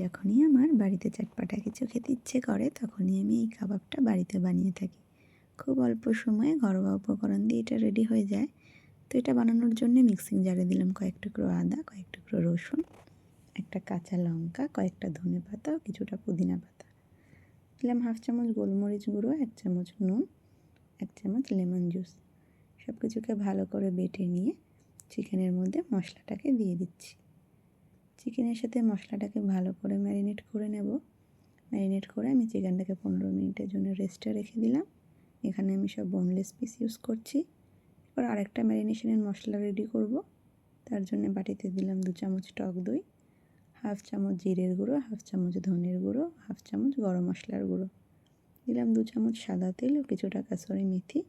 যখনই আমার বাড়িতে চটপটা কিছু খেতে ইচ্ছে করে তখনই আমি এই কাবাবটা বাড়িতে বানিয়ে থাকি। খুব অল্প সময়ে ঘরোয়া উপকরণ দিয়ে এটা রেডি হয়ে যায়। তো এটা বানানোর জন্য মিক্সিং জারে দিলাম কয়েক টুকরো আদা, কয়েক টুকরো রসুন, একটা কাঁচা লঙ্কা, কয়েকটা ধনেপাতা ও কিছুটা পুদিনা পাতা। দিলাম হাফ চামচ গোলমরিচ গুঁড়ো, 1 চামচ নুন, 1 চামচ লেমন জুস। সব কিছুকে ভালো করে বেটে নিয়ে চিকেনের মধ্যে মশলাটাকে দিয়ে দিচ্ছি। চিকেনের সাথে মশলাটাকে ভালো করে ম্যারিনেট করে নেব। ম্যারিনেট করে আমি চিকেনটাকে 15 মিনিটের জন্য রেস্টে রেখে দিলাম। এখানে আমি সব বোনলেস পিস ইউজ করছি। এবার আরেকটা ম্যারিনেশনের মশলা রেডি করব। তার জন্য বাটিতে দিলাম 2 চামচ টক দই, হাফ চামচ জিরের গুঁড়ো, হাফ চামচ ধনের গুঁড়ো, হাফ চামচ গরম মশলার গুঁড়ো, দিলাম 2 চামচ সাদা তেল ও কিছুটা কাসুরি মেথি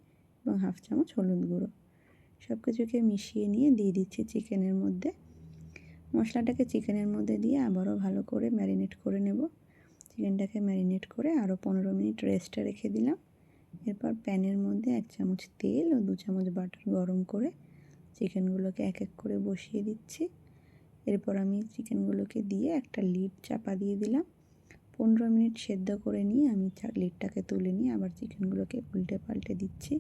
এবং হাফ চামচ হলুদ গুঁড়ো। সব কিছুকে মিশিয়ে নিয়ে দিয়ে দিচ্ছি চিকেনের মধ্যে। মশলাটাকে চিকেনের মধ্যে দিয়ে আবারও ভালো করে ম্যারিনেট করে নেব। চিকেনটাকে ম্যারিনেট করে আরও 15 মিনিট রেস্টে রেখে দিলাম। এরপর প্যানের মধ্যে 1 চামচ তেল ও 2 চামচ বাটার গরম করে চিকেনগুলোকে এক এক করে বসিয়ে দিচ্ছি। এরপর আমি চিকেনগুলোকে দিয়ে একটা লিড চাপা দিয়ে দিলাম। 15 মিনিট সেদ্ধ করে নিয়ে আমি লিডটাকে তুলে নিয়ে আবার চিকেনগুলোকে উল্টে পাল্টে দিচ্ছি।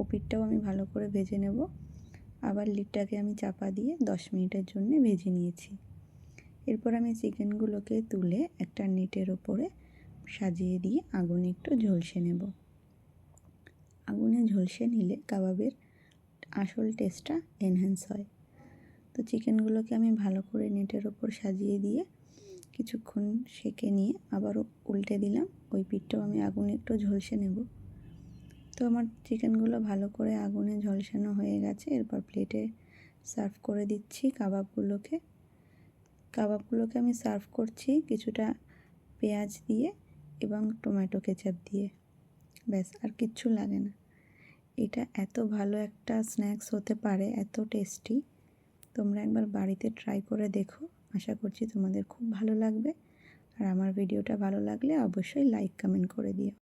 ওপিঠটাও আমি ভালো করে ভেজে নেব। আবার লিডটাকে আমি চাপা দিয়ে 10 মিনিটের জন্য ভেজে নিয়েছি। এরপর আমি চিকেনগুলোকে তুলে একটা নেটের ওপরে সাজিয়ে দিয়ে আগুনে একটু ঝলসে নেব। আগুনে ঝলসে নিলে কাবাবের আসল টেস্টটা এনহ্যান্স হয়। তো চিকেনগুলোকে আমি ভালো করে নেটের ওপর সাজিয়ে দিয়ে কিছুক্ষণ সেঁকে নিয়ে আবারও উল্টে দিলাম। ওই পিঠটাও আমি আগুনে একটু ঝলসে নেব। তো আমার চিকেনগুলো ভালো করে আগুনে ঝলসানো হয়ে গেছে। এরপর প্লেটে সার্ভ করে দিচ্ছি কাবাবগুলোকে আমি সার্ভ করছি কিছুটা পেঁয়াজ দিয়ে এবং টমেটো কেচাপ দিয়ে। ব্যাস, আর কিচ্ছু লাগে না। এটা এত ভালো একটা স্ন্যাক্স হতে পারে, এত টেস্টি। তোমরা একবার বাড়িতে ট্রাই করে দেখো। আশা করছি তোমাদের খুব ভালো লাগবে। আর আমার ভিডিওটা ভালো লাগলে অবশ্যই লাইক কমেন্ট করে দিও।